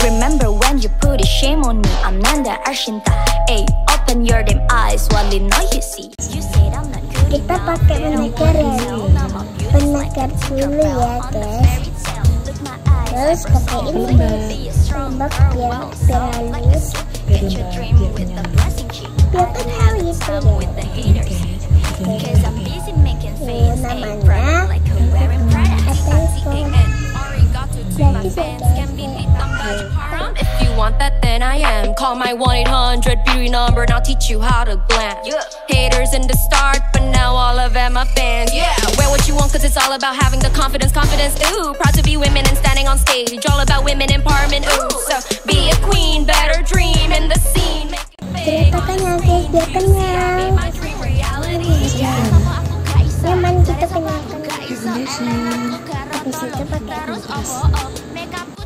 Remember when you put a shame on me? I'm Nanda Arshinta. Ay, open your damn eyes, what you know you see. You said I'm not good. Kita pakai penagar ya, penagar dulu ya guys. Terus pakai ini tombol biar halus. Biar kan halus ya. Namanya If you want that, then I am. Call my 1-800 beauty number and I'll teach you how to glam. Haters in the start, but now all of them are fans. Yeah, wear what you want, cause it's all about having the confidence. Ooh, proud to be women and standing on stage. All about women empowerment. Ooh, so be a queen, better dream in the scene. Ternyata kenyang guys, biar kenyang. Nyaman kita kenyangkan. Habis itu pakai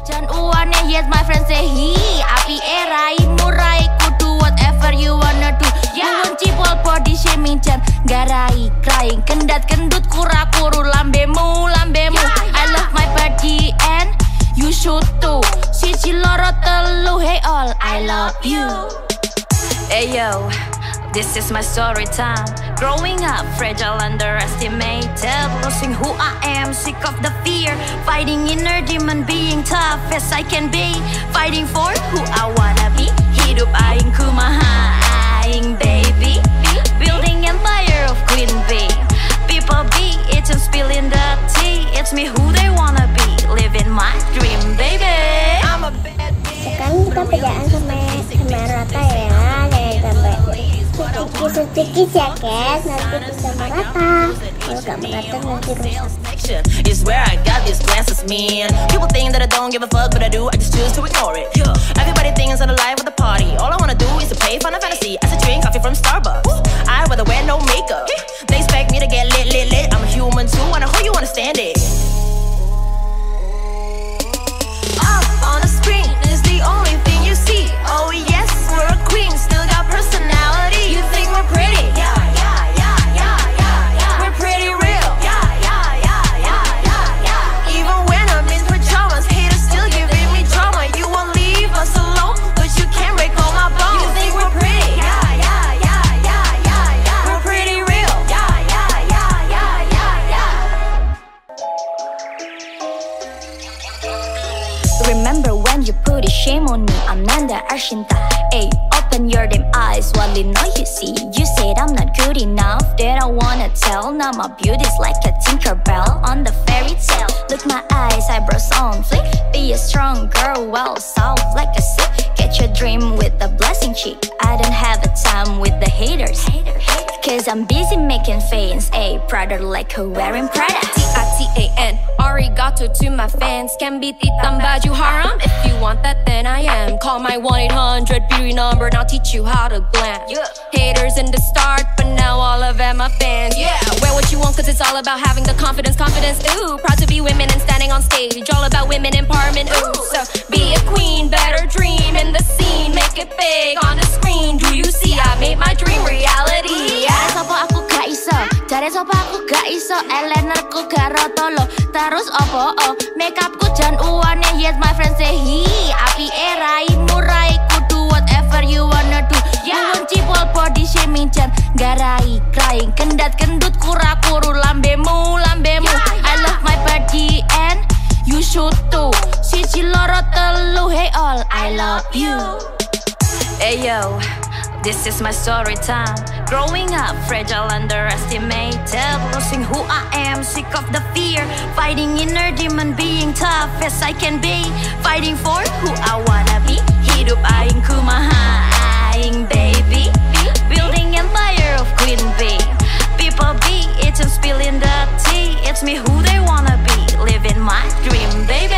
Jan uane, yes my friend say he. Api erai murai kudu whatever you wanna do. Nuwun cipol body shaming jan garai crying kendat kendut kura kuru lambemu. I love my body and you should too. Siji loro telu hey all I love you. Hey yo, this is my story time. Growing up, fragile, underestimated, losing who I am, sick of the fear, fighting inner demon, being tough as I can be, fighting for who I wanna be. Hidup aing kumaha aing baby, building empire of queen bee. People be eating, spilling the tea. It's me who they wanna be, living my dream, baby. I'm a bad bitch. Sekarang kita pedaan sama rata ya, jangan sampai sedikit ya guys, nanti bisa merata. Kalau gak merata nanti rusak. Is where I got these glances, man. People think that I don't give a fuck, but I do. I just choose to ignore it. Everybody thinks I'm alive at the party. All I wanna do is to play Final Fantasy. I should drink coffee from Starbucks. I'd rather wear no makeup. They expect me to get lit. I'm a human too, and I hope you understand it. Up on the screen is the only thing you see. Oh yes, we're a queen, still got personality. You think we're pretty? Yeah. We're pretty real. Yeah. Even when I'm in pajamas, haters still giving me drama. You won't leave us alone, but you can't break all my bones. You think we're pretty? Yeah. We're pretty real. Yeah. Remember when you put a shame on me? I'm Nanda Arshinta. Ay, open your damn eyes, what you know you see. You said I'm not good enough, that I wanna tell. Now my beauty's like a Tinkerbell on the fairy tale. Look my eyes, eyebrows on flick. Be a strong girl, well soft like a sick. Catch your dream with a blessing chick. I don't have a time with the haters. Cause I'm busy making fans. Ay, Prada like her wearing Prada. T-I-T-A-N, arigato to my fans. Can be titam baju haram. If you want that, then I am. Call my 1-800 beauty number and I'll teach you how to glam. Haters in the start, but now all of them are fans. Yeah, wear what you want, cause it's all about having the confidence. Ooh, proud to be women and standing on stage. All about women empowerment. Ooh, so be a queen, better dream in the scene. Make it big on the screen. Do you see? I made my dream reality. Jare sopo aku gak iso, jare sopo aku gak iso, eyelinerku gak rotolo. Terus opo makeupku jan uane, yes my friend say he. Api erai murai kudu whatever you wanna do. Nuwun cipol body shaming jan garai crying kendat kendut kura kuru lambemu. I love my body and you should too. Siji loro telu hey all I love you. Hey yo, this is my story time. Growing up, fragile, underestimated, losing who I am, sick of the fear, fighting inner demon, being tough as I can be, fighting for who I wanna be. Hidup aing kumaha aing baby, building empire of queen bee. People be eating, spilling the tea. It's me who they wanna be, living my dream, baby.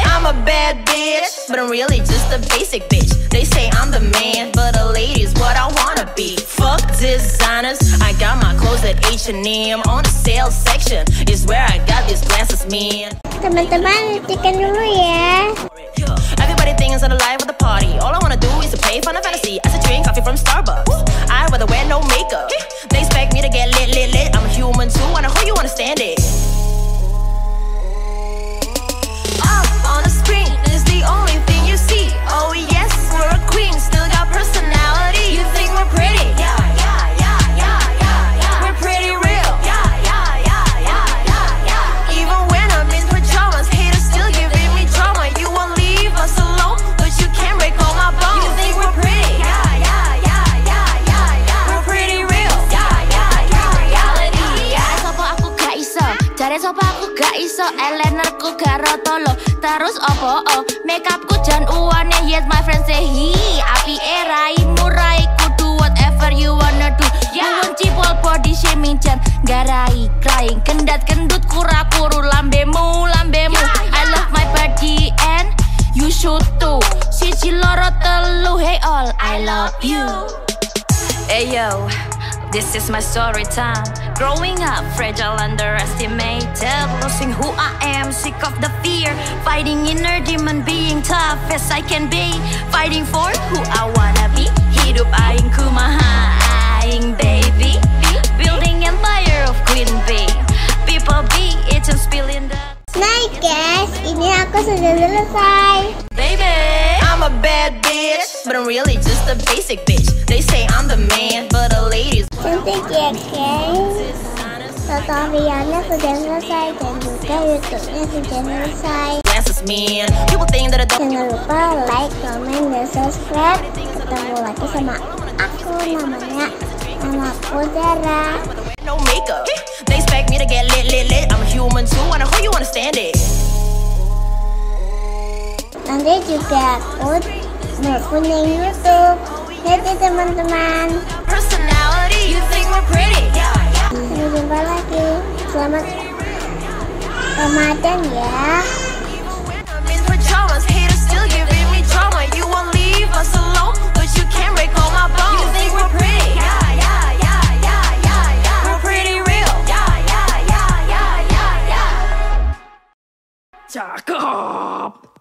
I'm a bad bitch, but I'm really just a basic bitch. They say I'm the man, but a lady's what I wanna be. Fuck designers, I got my clothes at H&M. On the sales section is where I got these glances, man. Teman-teman, hentikan dulu ya. Everybody thinks I'm alive at the party. All I wanna do is to Sop aku gak iso eyelinerku gak rotolo. Terus opo makeupku jan uwane. Yes my friend say hi api raimu rai kudu whatever you wanna do. Nuwun cipol body shaming jan garai crying kendat kendut kura kuru lambemu. I love my body and you should too. Siji loro telu hey all I love you. Hey yo, this is my story time. Growing up, fragile, underestimated, losing who I am, sick of the fear, fighting inner demon, being tough as I can be, fighting for who I wanna be. Hidup aing kumaha aing baby, building empire of Queen Bee. People be eating spilling the. Nah guys, ini aku sudah selesai. Baby, I'm a bad bitch, but I'm really just a basic bitch. They say I'm the man, but the ladies. Cantik ya guys. Tutorialnya sudah selesai dan juga YouTube-nya sudah selesai. People think that I don't. Jangan lupa like, comment, dan subscribe. Ketemu lagi sama aku, nama Udara. No makeup. They expect me to get lit. I'm a human too. I know who you understand it. Nanti juga aku mau punya YouTube. Jadi teman-teman. Personality, you think we're pretty? Sampai jumpa lagi. Selamat Ramadan ya. I'm in pajamas, haters still giving me drama. You won't leave us alone, but you can't break all my bones. You think we're pretty? We're pretty real. Cakep.